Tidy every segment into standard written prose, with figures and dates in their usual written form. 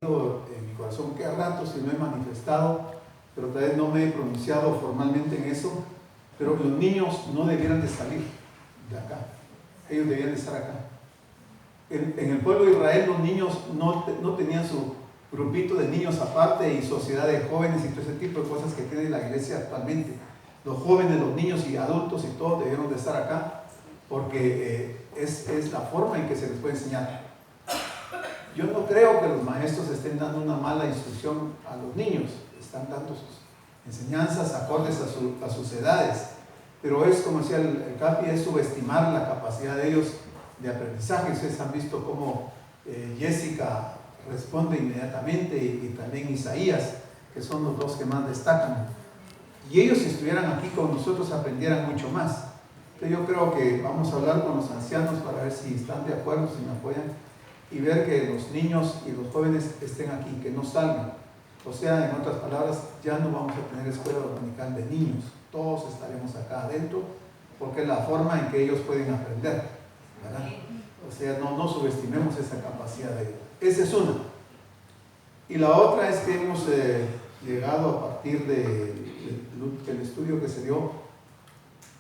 en mi corazón que a ratos y lo he manifestado, pero tal vez no me he pronunciado formalmente en eso, pero los niños no debieran de salir de acá, ellos debían de estar acá. En el pueblo de Israel los niños no tenían su grupito de niños aparte y sociedad de jóvenes y todo ese tipo de cosas que tiene la iglesia actualmente. Los jóvenes, los niños y adultos y todos debieron de estar acá porque es la forma en que se les puede enseñar. Yo no creo que los maestros estén dando una mala instrucción a los niños, están dando sus enseñanzas acordes a sus edades, pero es, como decía el Capi, es subestimar la capacidad de ellos de aprendizaje. Ustedes han visto cómo Jessica responde inmediatamente y también Isaías, que son los dos que más destacan. Y ellos, si estuvieran aquí con nosotros, aprendieran mucho más. Entonces yo creo que vamos a hablar con los ancianos para ver si están de acuerdo, si me apoyan, y ver que los niños y los jóvenes estén aquí, que no salgan. O sea, en otras palabras, ya no vamos a tener escuela dominical de niños, todos estaremos acá adentro, porque es la forma en que ellos pueden aprender, ¿verdad? O sea, no subestimemos esa capacidad de ellos. Esa es una. Y la otra es que hemos llegado a partir del estudio que se dio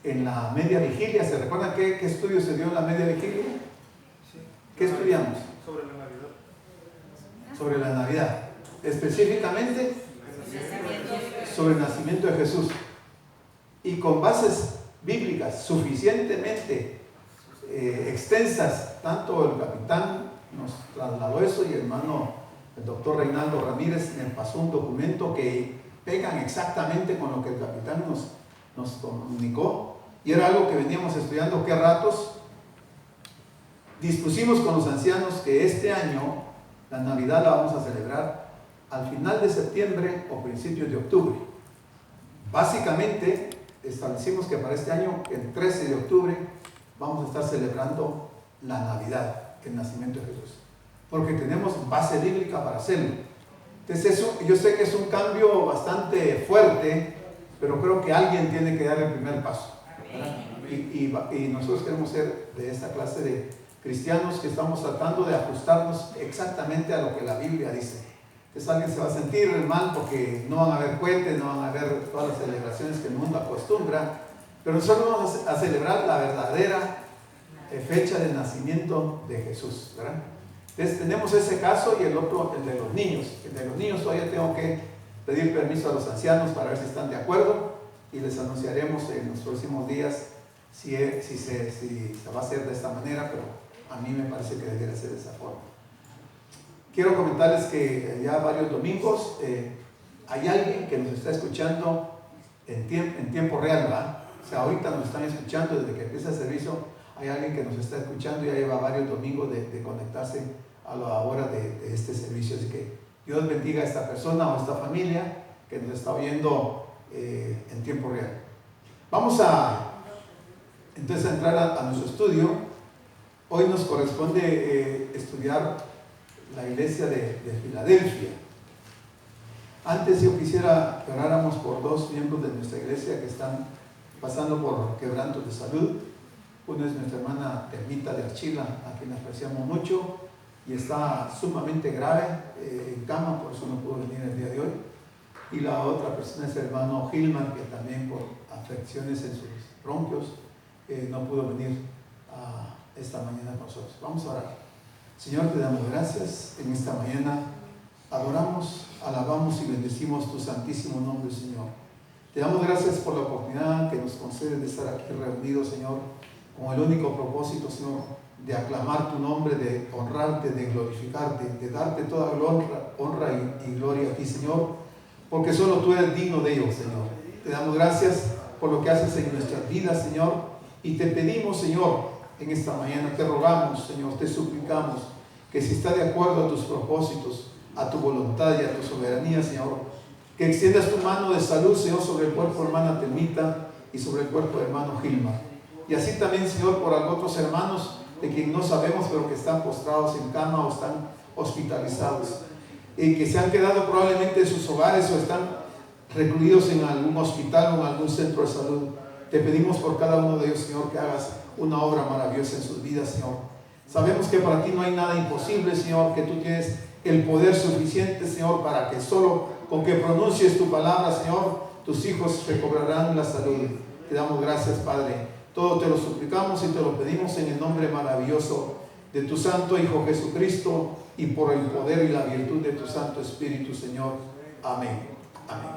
en la media vigilia. ¿Se recuerdan qué estudio se dio en la media vigilia? ¿Qué estudiamos? Sobre la Navidad. Sobre la Navidad. Específicamente sobre el nacimiento de Jesús. Y con bases bíblicas suficientemente extensas, tanto el capitán nos trasladó eso y el doctor Reinaldo Ramírez me pasó un documento que pegan exactamente con lo que el capitán nos comunicó, y era algo que veníamos estudiando que a ratos. Dispusimos con los ancianos que este año la Navidad la vamos a celebrar al final de septiembre o principios de octubre. Básicamente establecimos que para este año, el 13 de octubre, vamos a estar celebrando la Navidad, el nacimiento de Jesús, porque tenemos base bíblica para hacerlo. Entonces eso, yo sé que es un cambio bastante fuerte, pero creo que alguien tiene que dar el primer paso, ¿verdad? Y nosotros queremos ser de esta clase de cristianos que estamos tratando de ajustarnos exactamente a lo que la Biblia dice. Entonces alguien se va a sentir mal porque no van a haber puentes, no van a haber todas las celebraciones que el mundo acostumbra, pero nosotros vamos a celebrar la verdadera fecha del nacimiento de Jesús, ¿verdad? Entonces tenemos ese caso, y el otro, el de los niños. El de los niños todavía tengo que pedir permiso a los ancianos para ver si están de acuerdo, y les anunciaremos en los próximos días si se va a hacer de esta manera, pero a mí me parece que debería ser de esa forma. Quiero comentarles que ya varios domingos hay alguien que nos está escuchando en tiempo real, ¿verdad? O sea, ahorita nos están escuchando desde que empieza el servicio. Hay alguien que nos está escuchando y ya lleva varios domingos de conectarse a la hora de este servicio. Así que Dios bendiga a esta persona o a esta familia que nos está oyendo en tiempo real. Vamos entonces a entrar a nuestro estudio. Hoy nos corresponde estudiar la iglesia de Filadelfia. Antes yo quisiera que oráramos por dos miembros de nuestra iglesia que están pasando por quebrantos de salud. Uno es nuestra hermana Termita de Archila, a quien apreciamos mucho, y está sumamente grave en cama, por eso no pudo venir el día de hoy. Y la otra persona es el hermano Gilman, que también por afecciones en sus bronquios no pudo venir esta mañana con nosotros. Vamos a orar. Señor, te damos gracias en esta mañana. Adoramos, alabamos y bendecimos tu santísimo nombre, Señor. Te damos gracias por la oportunidad que nos concedes de estar aquí reunidos, Señor, con el único propósito, Señor, de aclamar tu nombre, de honrarte, de glorificarte, de darte toda honra y gloria a ti, Señor, porque solo tú eres digno de ello, Señor. Te damos gracias por lo que haces en nuestras vidas, Señor, y te pedimos, Señor, en esta mañana, te rogamos, Señor, te suplicamos que si está de acuerdo a tus propósitos, a tu voluntad y a tu soberanía, Señor, que extiendas tu mano de salud, Señor, sobre el cuerpo de hermana Temita y sobre el cuerpo de hermano Gilma. Y así también, Señor, por otros hermanos de quien no sabemos, pero que están postrados en cama o están hospitalizados, y que se han quedado probablemente en sus hogares o están recluidos en algún hospital o en algún centro de salud. Te pedimos por cada uno de ellos, Señor, que hagas una obra maravillosa en sus vidas, Señor. Sabemos que para ti no hay nada imposible, Señor, que tú tienes el poder suficiente, Señor, para que solo con que pronuncies tu palabra, Señor, tus hijos recobrarán la salud. Te damos gracias, Padre. Todo te lo suplicamos y te lo pedimos en el nombre maravilloso de tu Santo Hijo Jesucristo y por el poder y la virtud de tu Santo Espíritu, Señor. Amén. Amén.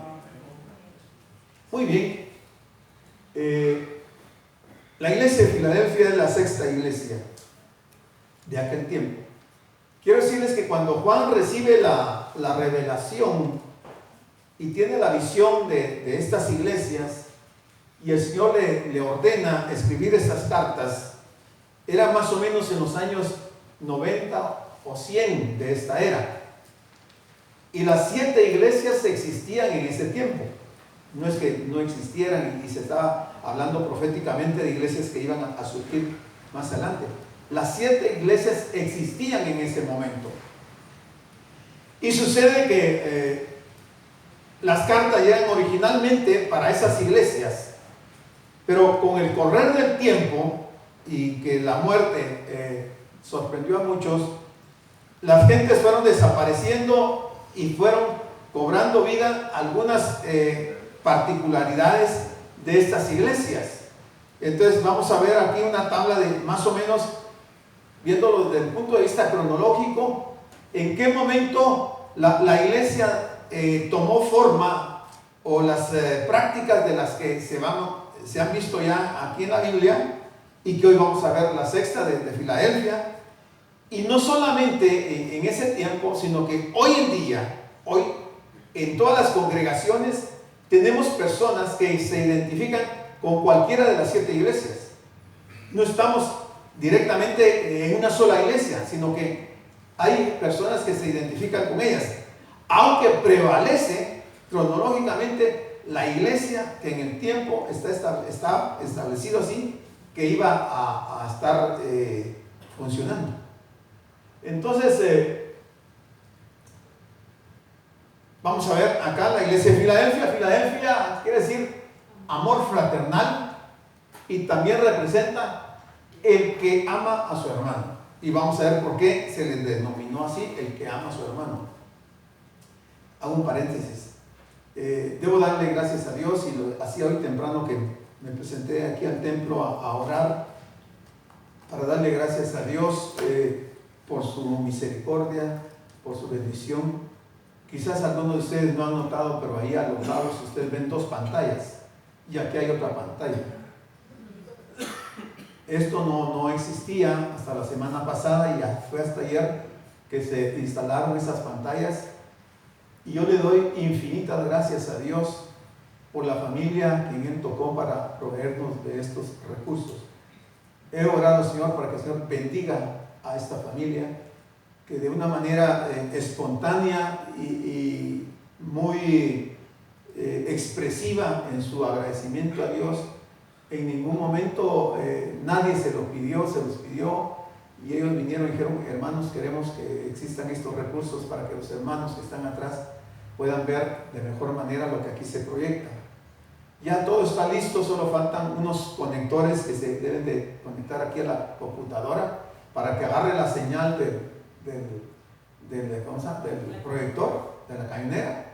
Muy bien. La iglesia de Filadelfia es la sexta iglesia de aquel tiempo. Quiero decirles que cuando Juan recibe la revelación y tiene la visión de estas iglesias y el Señor le ordena escribir estas cartas, era más o menos en los años 90 o 100 de esta era. Y las 7 iglesias existían en ese tiempo. No es que no existieran y se estaba hablando proféticamente de iglesias que iban a surgir más adelante. Las 7 iglesias existían en ese momento. Y sucede que las cartas llegan originalmente para esas iglesias, pero con el correr del tiempo y que la muerte sorprendió a muchos, las gentes fueron desapareciendo y fueron cobrando vida algunas particularidades de estas iglesias. Entonces vamos a ver aquí una tabla de más o menos, viéndolo desde el punto de vista cronológico, en qué momento la iglesia tomó forma, o las prácticas de las que se han visto ya aquí en la Biblia, y que hoy vamos a ver la sexta de Filadelfia. Y no solamente en ese tiempo, sino que hoy en día, hoy en todas las congregaciones tenemos personas que se identifican con cualquiera de las 7 iglesias. No estamos directamente en una sola iglesia, sino que hay personas que se identifican con ellas, aunque prevalece cronológicamente la iglesia que en el tiempo está establecido así, que iba a estar funcionando. Entonces vamos a ver acá la iglesia de Filadelfia. Filadelfia quiere decir amor fraternal, y también representa el que ama a su hermano. Y vamos a ver por qué se les denominó así, el que ama a su hermano. Hago un paréntesis. Debo darle gracias a Dios, y lo hacía hoy temprano que me presenté aquí al templo a orar, para darle gracias a Dios por su misericordia, por su bendición. Quizás algunos de ustedes no han notado, pero ahí a los lados ustedes ven 2 pantallas, y aquí hay otra pantalla. Esto no existía hasta la semana pasada, y fue hasta ayer que se instalaron esas pantallas. Y yo le doy infinitas gracias a Dios por la familia quien Él tocó para proveernos de estos recursos. He orado, Señor, para que el Señor bendiga a esta familia, que de una manera espontánea y muy expresiva en su agradecimiento a Dios, en ningún momento nadie se los pidió, y ellos vinieron y dijeron: hermanos, queremos que existan estos recursos para que los hermanos que están atrás puedan ver de mejor manera lo que aquí se proyecta. Ya todo está listo, solo faltan unos conectores que se deben de conectar aquí a la computadora para que agarre la señal del proyector, de la camionera,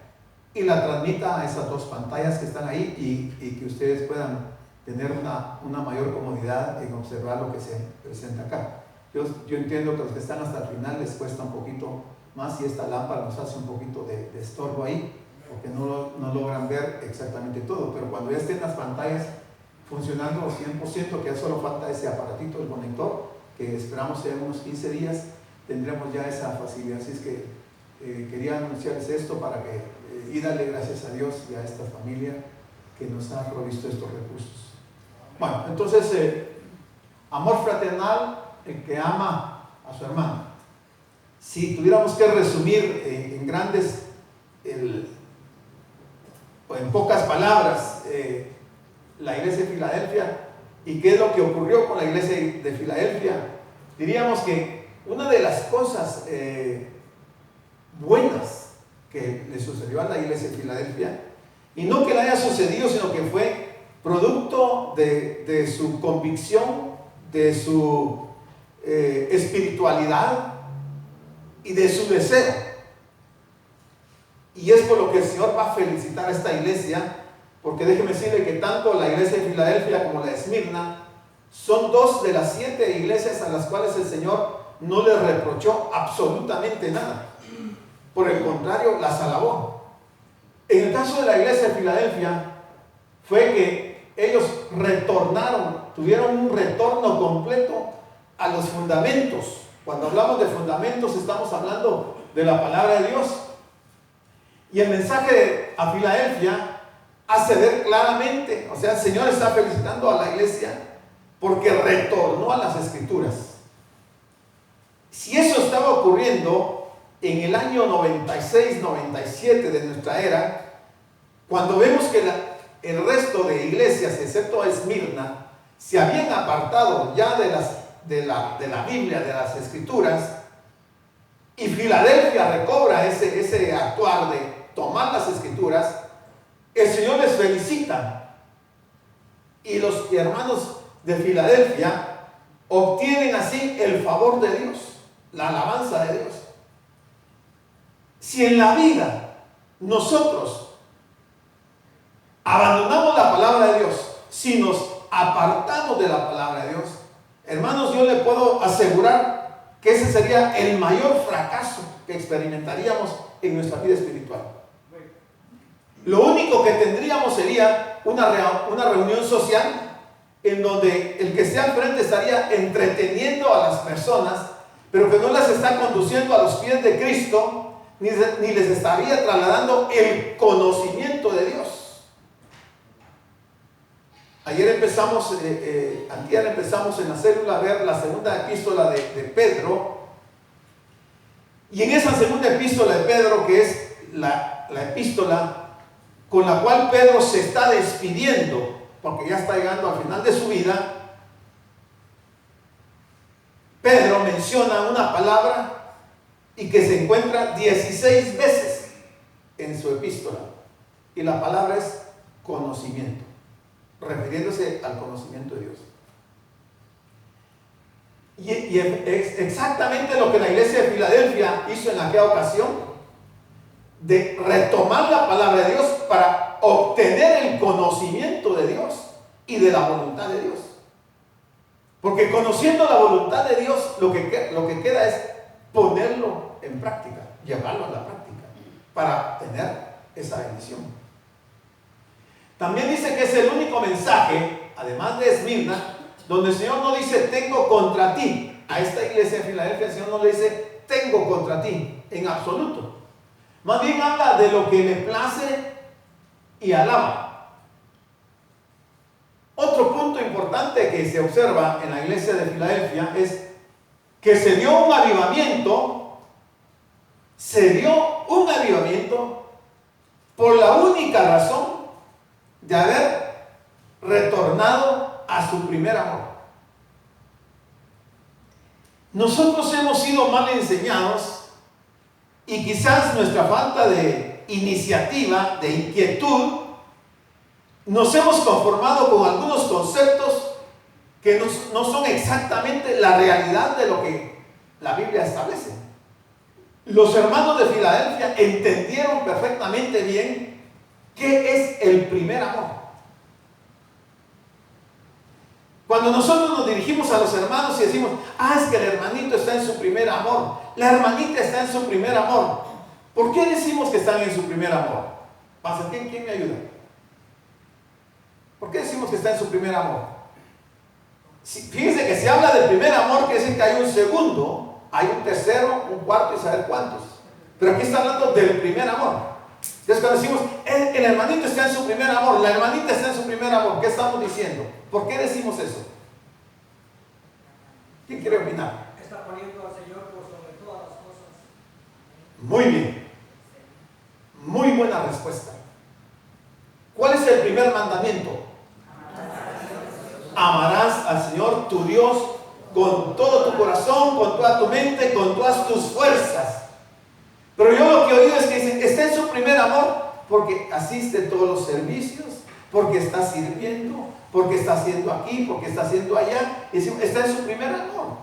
y la transmita a esas 2 pantallas que están ahí, y que ustedes puedan tener una mayor comodidad en observar lo que se presenta acá. Yo entiendo que los que están hasta el final les cuesta un poquito más, y esta lámpara nos hace un poquito de estorbo ahí, porque no logran ver exactamente todo, pero cuando ya estén las pantallas funcionando 100%, que ya solo falta ese aparatito, el conector, que esperamos en unos 15 días, tendremos ya esa facilidad. Así es que quería anunciarles esto para que y darle gracias a Dios y a esta familia que nos ha provisto estos recursos. Bueno, entonces, amor fraternal, el que ama a su hermano. Si tuviéramos que resumir en grandes, o en pocas palabras, la iglesia de Filadelfia y qué es lo que ocurrió con la iglesia de Filadelfia, diríamos que una de las cosas buenas que le sucedió a la iglesia de Filadelfia, y no que le haya sucedido, sino que fue producto de su convicción, de su espiritualidad y de su deseo. Y es por lo que el Señor va a felicitar a esta iglesia, porque déjeme decirle que tanto la iglesia de Filadelfia como la de Esmirna son dos de las 7 iglesias a las cuales el Señor no les reprochó absolutamente nada. Por el contrario, las alabó. En el caso de la iglesia de Filadelfia, fue que ellos tuvieron un retorno completo a los fundamentos. Cuando hablamos de fundamentos, estamos hablando de la palabra de Dios. Y el mensaje a Filadelfia hace ver claramente, o sea, el Señor está felicitando a la iglesia porque retornó a las Escrituras. Si eso estaba ocurriendo en el año 96, 97 de nuestra era, cuando vemos que el resto de iglesias, excepto Esmirna, se habían apartado ya de la Biblia, de las Escrituras, y Filadelfia recobra ese actuar de tomar las Escrituras, el Señor les felicita. Y los hermanos de Filadelfia obtienen así el favor de Dios, la alabanza de Dios. Si en la vida nosotros abandonamos la palabra de Dios, si nos apartamos de la palabra de Dios, hermanos, yo le puedo asegurar que ese sería el mayor fracaso que experimentaríamos en nuestra vida espiritual. Lo único que tendríamos sería una reunión social en donde el que esté al frente estaría entreteniendo a las personas, pero que no las está conduciendo a los pies de Cristo, ni les estaría trasladando el conocimiento de Dios. Antier empezamos en la célula a ver la segunda epístola de Pedro, y en esa segunda epístola de Pedro, que es la epístola con la cual Pedro se está despidiendo, porque ya está llegando al final de su vida, Pedro menciona una palabra y que se encuentra 16 veces en su epístola, y la palabra es conocimiento, refiriéndose al conocimiento de Dios. Y es exactamente lo que la iglesia de Filadelfia hizo en aquella ocasión, de retomar la palabra de Dios para obtener el conocimiento de Dios y de la voluntad de Dios. Porque conociendo la voluntad de Dios, lo que queda es ponerlo en práctica, llevarlo a la práctica, para tener esa bendición. También dice que es el único mensaje, además de Esmirna, donde el Señor no dice tengo contra ti. A esta iglesia de Filadelfia el Señor no le dice tengo contra ti, en absoluto. Más bien habla de lo que me place y alaba. Otro punto importante que se observa en la iglesia de Filadelfia es que se dio un avivamiento por la única razón de haber retornado a su primer amor. Nosotros hemos sido mal enseñados y quizás nuestra falta de iniciativa, de inquietud, nos hemos conformado con algunos conceptos que no son exactamente la realidad de lo que la Biblia establece. Los hermanos de Filadelfia entendieron perfectamente bien qué es el primer amor. Cuando nosotros nos dirigimos a los hermanos y decimos, es que el hermanito está en su primer amor, la hermanita está en su primer amor. ¿Por qué decimos que están en su primer amor? ¿Quién me ayuda? ¿Por qué decimos que está en su primer amor? Fíjense que se habla del primer amor, quiere decir que hay un segundo, hay un tercero, un cuarto y saber cuántos. Pero aquí está hablando del primer amor. Entonces cuando decimos, el hermanito está en su primer amor, la hermanita está en su primer amor, ¿qué estamos diciendo? ¿Por qué decimos eso? ¿Quién quiere opinar? Está poniendo al Señor por sobre todas las cosas. Muy bien. Muy buena respuesta. ¿Cuál es el primer mandamiento? Amarás al Señor tu Dios con todo tu corazón, con toda tu mente, con todas tus fuerzas. Pero yo lo que he oído es que dicen, está en su primer amor porque asiste a todos los servicios, porque está sirviendo, porque está haciendo aquí, porque está haciendo allá. Y decimos, está en su primer amor.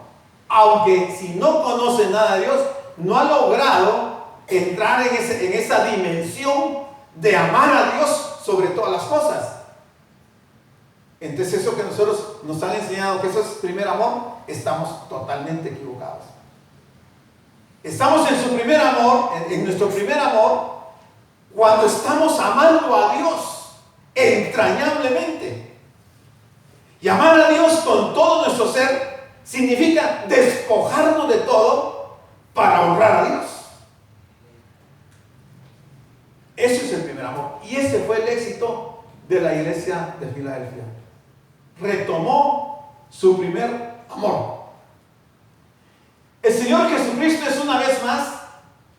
Aunque si no conoce nada de Dios, no ha logrado entrar en esa dimensión de amar a Dios sobre todas las cosas. Entonces eso que nosotros nos han enseñado que eso es primer amor, estamos totalmente equivocados. Estamos en su primer amor, en nuestro primer amor, cuando estamos amando a Dios entrañablemente. Y amar a Dios con todo nuestro ser significa despojarnos de todo para honrar a Dios. Eso es el primer amor. Y ese fue el éxito de la iglesia de Filadelfia. Retomó su primer amor. El Señor Jesucristo es una vez más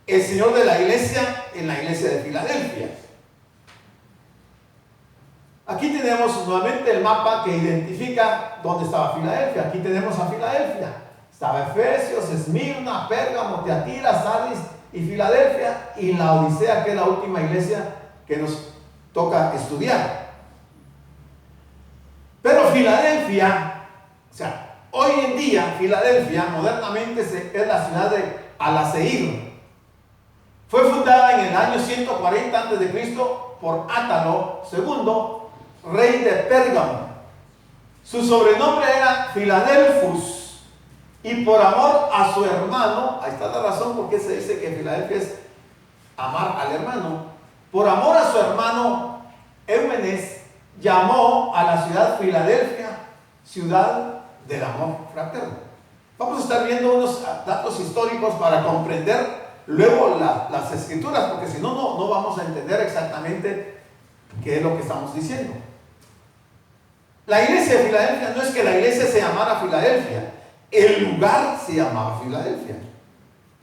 el Señor de la iglesia en la iglesia de Filadelfia. Aquí tenemos nuevamente el mapa que identifica dónde estaba Filadelfia. Aquí tenemos a Filadelfia. Estaba Efesios, Esmirna, Pérgamo, Tiatira, Sardis y Filadelfia, y la Odisea, que es la última iglesia que nos toca estudiar. Pero Filadelfia, o sea, hoy en día Filadelfia modernamente es la ciudad de Alaseir. Fue fundada en el año 140 a.C. por Átalo II, rey de Pérgamo. Su sobrenombre era Filadelfus, y por amor a su hermano, ahí está la razón por qué se dice que Filadelfia es amar al hermano. Por amor a su hermano, Eumenes llamó a la ciudad Filadelfia, ciudad del amor fraterno. Vamos a estar viendo unos datos históricos para comprender luego las escrituras, porque si no, no vamos a entender exactamente qué es lo que estamos diciendo. La iglesia de Filadelfia no es que la iglesia se llamara Filadelfia, el lugar se llamaba Filadelfia.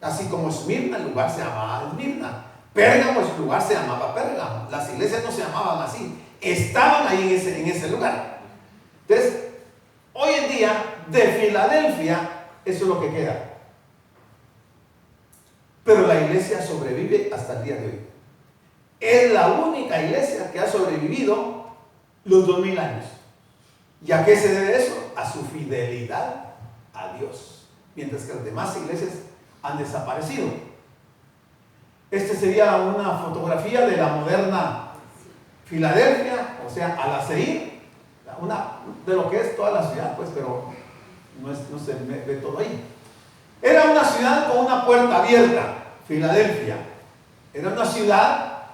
Así como Esmirna, el lugar se llamaba Esmirna. Pérgamo, el lugar se llamaba Pérgamo. Las iglesias no se llamaban así, estaban ahí en ese lugar. Entonces, hoy en día, de Filadelfia, eso es lo que queda. Pero la iglesia sobrevive hasta el día de hoy. Es la única iglesia que ha sobrevivido los 2000 años. ¿Y a qué se debe eso? A su fidelidad a Dios. Mientras que las demás iglesias han desaparecido. Este sería una fotografía de la moderna Filadelfia, o sea, Alaseir, de lo que es toda la ciudad, pues, pero no se ve todo ahí. Era una ciudad con una puerta abierta, Filadelfia. Era una ciudad,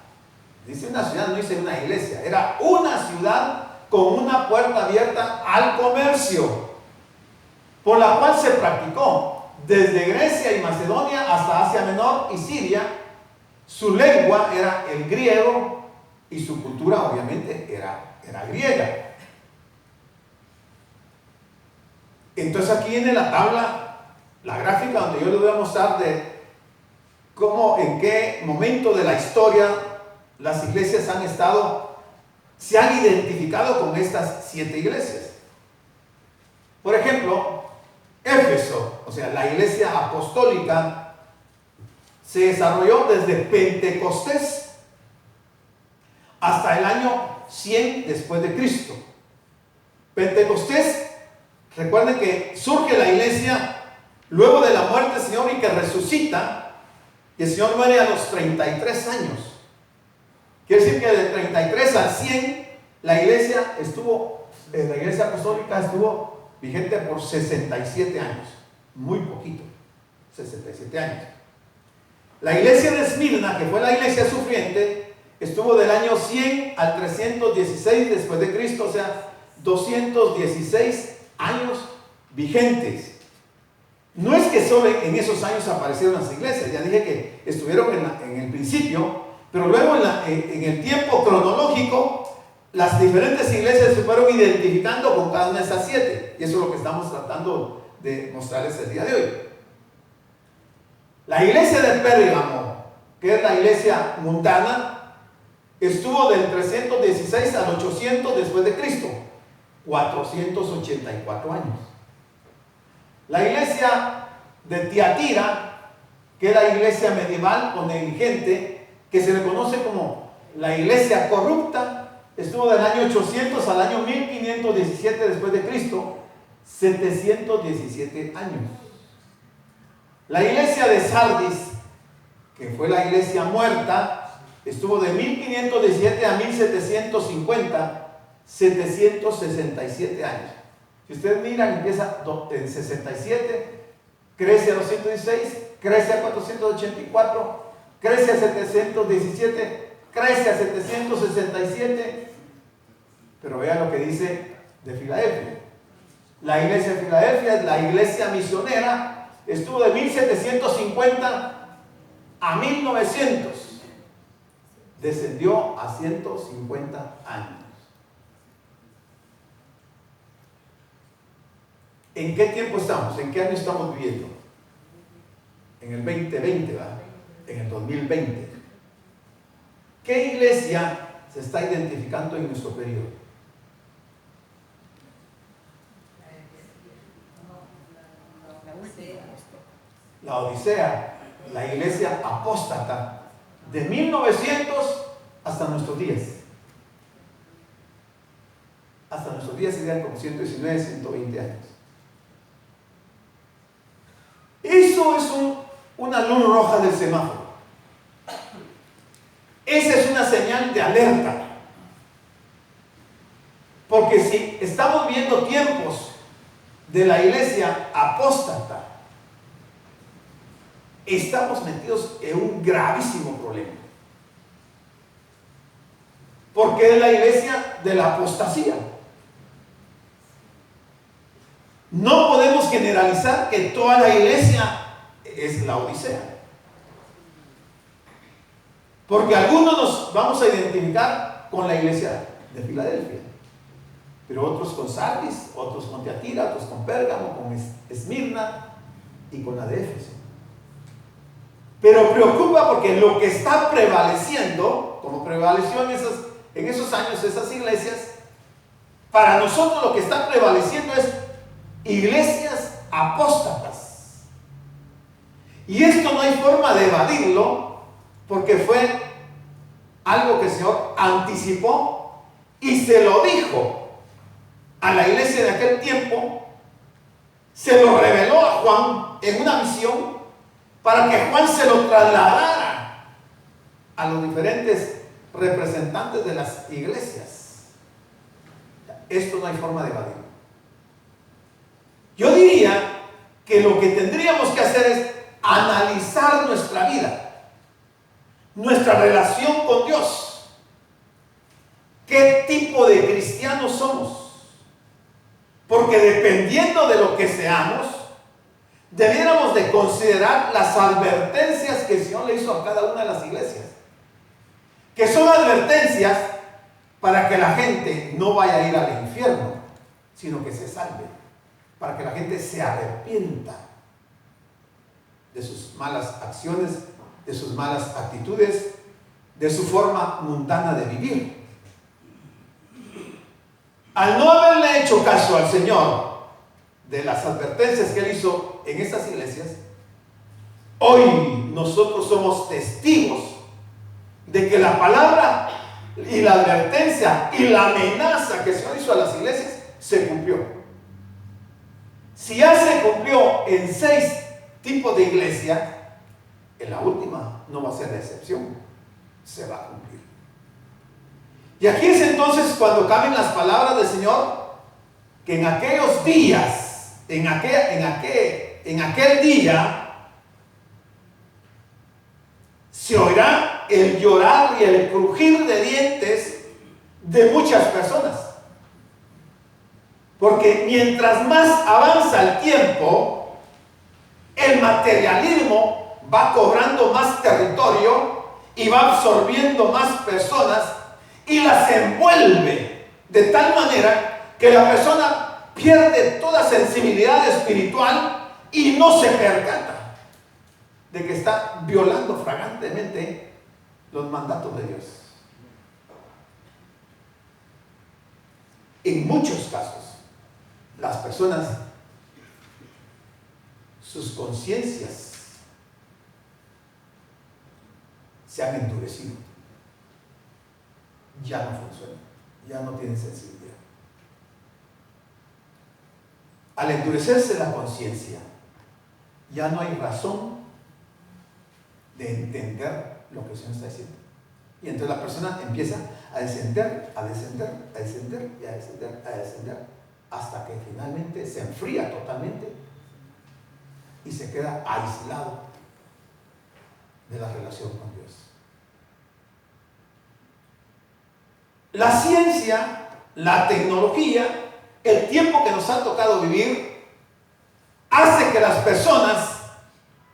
dice una ciudad, no dice una iglesia, era una ciudad con una puerta abierta al comercio, por la cual se practicó desde Grecia y Macedonia hasta Asia Menor y Siria. Su lengua era el griego y su cultura obviamente era griega. Entonces aquí viene la tabla, la gráfica donde yo les voy a mostrar de cómo, en qué momento de la historia las iglesias se han identificado con estas 7 iglesias. Por ejemplo, Éfeso, o sea, la iglesia apostólica, se desarrolló desde Pentecostés hasta el año 100 después de Cristo. Pentecostés, recuerden que surge la iglesia luego de la muerte del Señor y que resucita, y el Señor muere a los 33 años. Quiere decir que de 33 al 100 la iglesia apostólica estuvo vigente por 67 años, muy poquito, 67 años. La iglesia de Esmirna, que fue la iglesia sufriente, estuvo del año 100 al 316 después de Cristo, o sea, 216 años vigentes. No es que solo en esos años aparecieron las iglesias, ya dije que estuvieron en el principio, pero luego en el tiempo cronológico, las diferentes iglesias se fueron identificando con cada una de esas 7. Y eso es lo que estamos tratando de mostrarles el día de hoy. La iglesia de Pérgamo, que es la iglesia mundana, estuvo del 316 al 800 después de Cristo. 484 años. La iglesia de Tiatira, que es la iglesia medieval o negligente, que se le conoce como la iglesia corrupta, estuvo del año 800 al año 1517 después de Cristo, 717 años. La iglesia de Sardis, que fue la iglesia muerta, estuvo de 1517 a 1750, 767 años. Si ustedes miran, empieza en 67, crece a 216, crece a 484, crece a 717, crece a 767. Pero vean lo que dice de Filadelfia. La iglesia de Filadelfia, la iglesia misionera, estuvo de 1750 a 1900. Descendió a 150 años. ¿En qué tiempo estamos? ¿En qué año estamos viviendo? En el 2020, ¿verdad? En el 2020. ¿Qué iglesia se está identificando en nuestro periodo? La Odisea, la iglesia apóstata, de 1900 hasta nuestros días. Hasta nuestros días serían como 119, 120 años. Eso es una luz roja del semáforo. Esa es una señal de alerta. Porque si estamos viendo tiempos de la iglesia apóstata, estamos metidos en un gravísimo problema. Porque es la iglesia de la apostasía. No podemos generalizar que toda la iglesia es la Odisea. Porque algunos nos vamos a identificar con la iglesia de Filadelfia, pero otros con Sardis, otros con Tiatira, otros con Pérgamo, con Esmirna y con la de Éfeso. Pero preocupa porque lo que está prevaleciendo, como prevaleció en esos años esas iglesias, para nosotros lo que está prevaleciendo es iglesias apóstatas. Y esto no hay forma de evadirlo, porque fue algo que el Señor anticipó y se lo dijo a la iglesia de aquel tiempo. Se lo reveló a Juan en una visión para que Juan se lo trasladara a los diferentes representantes de las iglesias. Esto no hay forma de evadirlo. Yo diría que lo que tendríamos que hacer es analizar nuestra vida, nuestra relación con Dios. ¿Qué tipo de cristianos somos? Porque dependiendo de lo que seamos, debiéramos de considerar las advertencias que el Señor le hizo a cada una de las iglesias, que son advertencias para que la gente no vaya a ir al infierno, sino que se salve, para que la gente se arrepienta de sus malas acciones, de sus malas actitudes, de su forma mundana de vivir. Al no haberle hecho caso al Señor de las advertencias que Él hizo en estas iglesias, hoy nosotros somos testigos de que la palabra y la advertencia y la amenaza que el Señor hizo a las iglesias se cumplió. Si ya se cumplió en 6 tipos de iglesia, en la última no va a ser la excepción, se va a cumplir. Y aquí es entonces cuando caben las palabras del Señor, que en aquellos días, en aquel día, se oirá el llorar y el crujir de dientes de muchas personas. Porque mientras más avanza el tiempo, el materialismo va cobrando más territorio y va absorbiendo más personas y las envuelve de tal manera que la persona pierde toda sensibilidad espiritual y no se percata de que está violando flagrantemente los mandatos de Dios. En muchos casos, las personas, sus conciencias se han endurecido. Ya no funcionan, ya no tienen sensibilidad. Al endurecerse la conciencia, ya no hay razón de entender lo que el Señor está diciendo. Y entonces la persona empieza a descender, a descender, a descender y a descender, a descender, hasta que finalmente se enfría totalmente y se queda aislado de la relación con Dios. La ciencia, la tecnología, el tiempo que nos ha tocado vivir, hace que las personas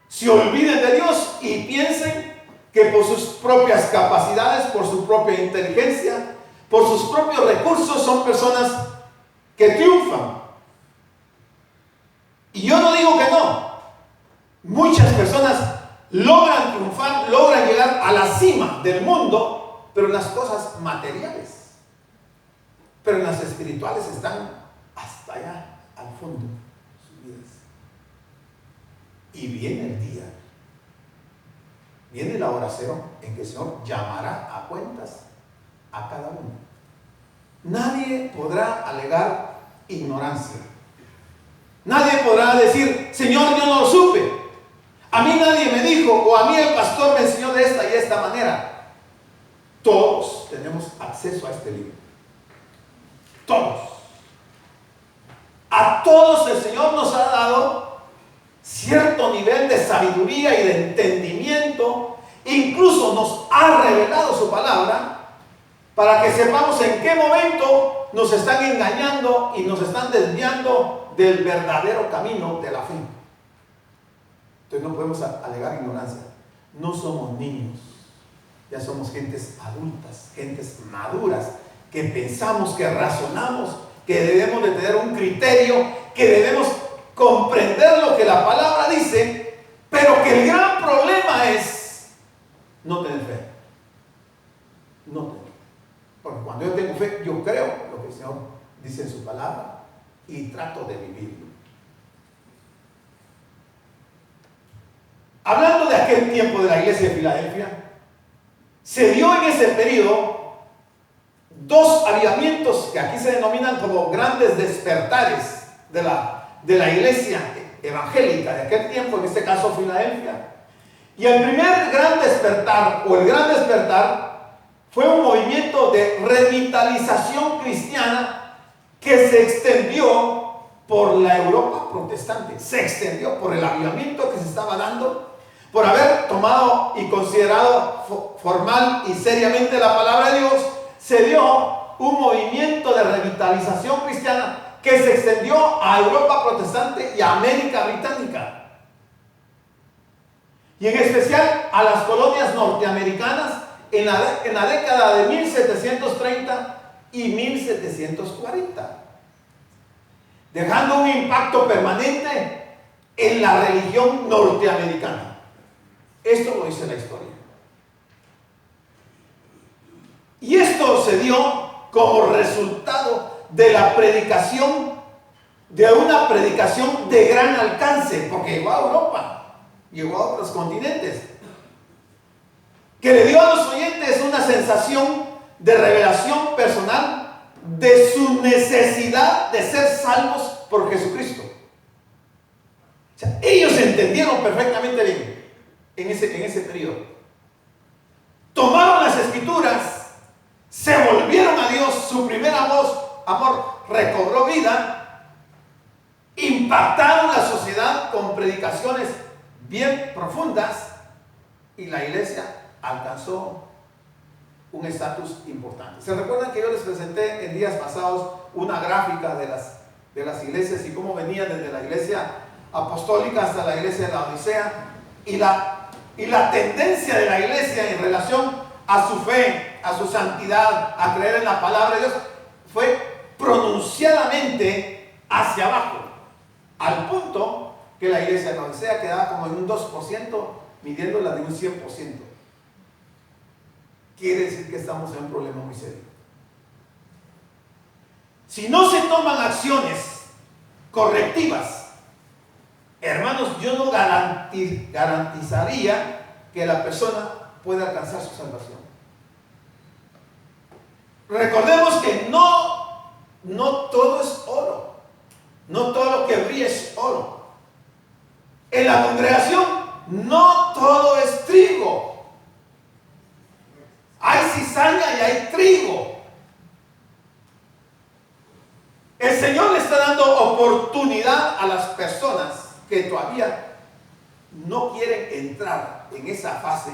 se olviden de Dios y piensen que por sus propias capacidades, por su propia inteligencia, por sus propios recursos, son personas que triunfan. Y yo no digo que no. Muchas personas logran triunfar, logran llegar a la cima del mundo, pero en las cosas materiales. Pero en las espirituales están hasta allá, al fondo de sus vidas. Y viene el día, viene la hora cero en que el Señor llamará a cuentas a cada uno. Nadie podrá alegar ignorancia. Nadie podrá decir, Señor, yo no lo supe. A mí nadie me dijo, o a mí el pastor me enseñó de esta y esta manera. Todos tenemos acceso a este libro. Todos. A todos el Señor nos ha dado cierto nivel de sabiduría y de entendimiento. Incluso nos ha revelado su palabra para que sepamos en qué momento nos están engañando y nos están desviando del verdadero camino de la fe. Entonces no podemos alegar ignorancia. No somos niños, ya somos gentes adultas, gentes maduras, que pensamos, que razonamos, que debemos de tener un criterio, que debemos comprender lo que la palabra dice, pero que el gran problema es no tener fe. No tener fe. Porque cuando yo tengo fe, yo creo lo que el Señor dice en su palabra y trato de vivirlo. Hablando de aquel tiempo de la iglesia de Filadelfia, se dio en ese periodo dos avivamientos que aquí se denominan como grandes despertares de la iglesia evangélica de aquel tiempo, en este caso Filadelfia. Y el primer gran despertar, o el gran despertar, fue un movimiento de revitalización cristiana que se extendió por la Europa protestante, se extendió por el avivamiento que se estaba dando, por haber tomado y considerado formal y seriamente la palabra de Dios. Se dio un movimiento de revitalización cristiana que se extendió a Europa protestante y a América británica. Y en especial a las colonias norteamericanas en la década de 1730 y 1740. Dejando un impacto permanente en la religión norteamericana. Esto lo dice la historia. Y esto se dio como resultado de la predicación, de una predicación de gran alcance, porque llegó a Europa, llegó a otros continentes, que le dio a los oyentes una sensación de revelación personal de su necesidad de ser salvos por Jesucristo. O sea, ellos entendieron perfectamente bien en ese periodo. Tomaron las escrituras, se volvieron a Dios, su primer amor recobró vida, impactaron la sociedad con predicaciones bien profundas y la iglesia alcanzó un estatus importante. ¿Se recuerdan que yo les presenté en días pasados una gráfica de las iglesias y cómo venía desde la iglesia apostólica hasta la iglesia de la Odisea y la tendencia de la iglesia en relación a su fe, a su santidad, a creer en la palabra de Dios, fue pronunciadamente hacia abajo, al punto que la iglesia de la Odisea quedaba como en un 2%, midiéndola de un 100%. Quiere decir que estamos en un problema muy serio. Si no se toman acciones correctivas, hermanos, yo no garantizaría que la persona pueda alcanzar su salvación. Recordemos que no todo es oro, no todo lo que brilla es oro. En la congregación no todo es trigo. Hay cizaña y hay trigo. El Señor le está dando oportunidad a las personas que todavía no quieren entrar en esa fase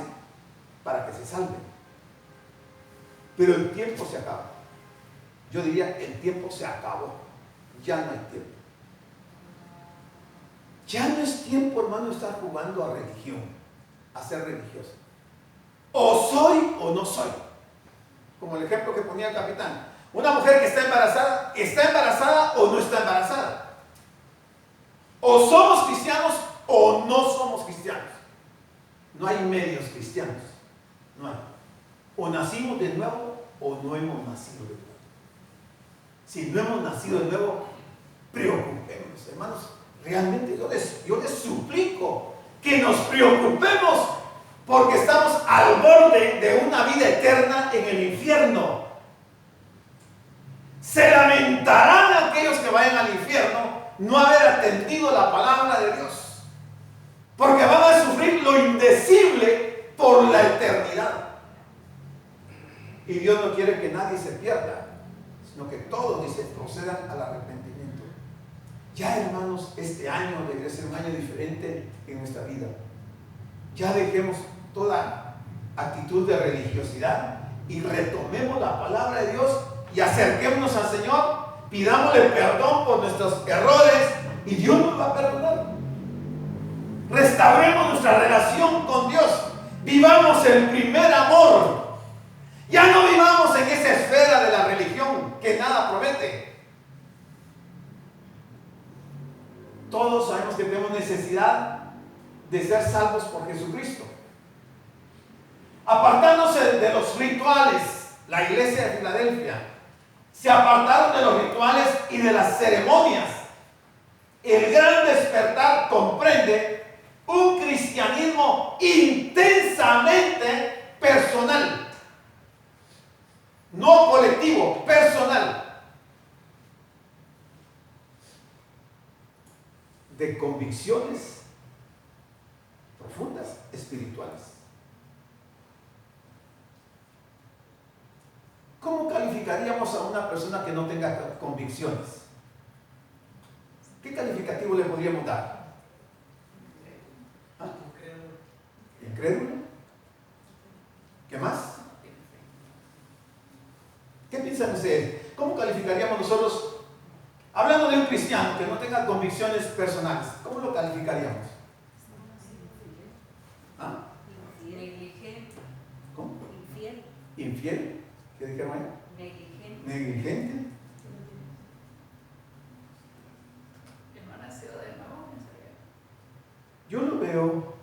para que se salven. Pero el tiempo se acaba. Yo diría, el tiempo se acabó. Ya no hay tiempo. Ya no es tiempo, hermano, de estar jugando a religión, a ser religioso. O soy o no soy. Como el ejemplo que ponía el capitán. Una mujer que está embarazada o no está embarazada. O somos cristianos o no somos cristianos. No hay medios cristianos. No hay. O nacimos de nuevo o no hemos nacido de nuevo. Si no hemos nacido de nuevo, preocupémonos, hermanos. Realmente yo les suplico que nos preocupemos porque estamos al borde de una vida eterna en el infierno. Se lamentarán aquellos que vayan al infierno no haber atendido la palabra de Dios, porque van a sufrir lo indecible por la eternidad. Y Dios no quiere que nadie se pierda, sino que todos, dice, procedan al arrepentimiento. Ya, hermanos, este año debería ser un año diferente en nuestra vida. Ya dejemos toda actitud de religiosidad y retomemos la palabra de Dios y acerquémonos al Señor, pidámosle perdón por nuestros errores y Dios nos va a perdonar. Restauremos nuestra relación con Dios, vivamos el primer amor. Ya no vivamos en esa esfera de la religión que nada promete. Todos sabemos que tenemos necesidad de ser salvos por Jesucristo. Apartándose de los rituales, la iglesia de Filadelfia se apartaron de los rituales y de las ceremonias. El gran despertar comprende un cristianismo intensamente personal, no colectivo, personal, de convicciones profundas, espirituales. ¿Cómo calificaríamos a una persona que no tenga convicciones? ¿Qué calificativo le podríamos dar? ¿Ah? ¿Incrédulo? ¿Qué más? ¿Qué piensan ustedes? ¿Cómo calificaríamos nosotros, hablando de un cristiano que no tenga convicciones personales? ¿Cómo lo calificaríamos? ¿Ah? Negligente. ¿Cómo? Infiel. ¿Infiel? ¿Qué dijeron ahí? Negligente. ¿Negligente? Que no ha nacido de nuevo. Yo lo veo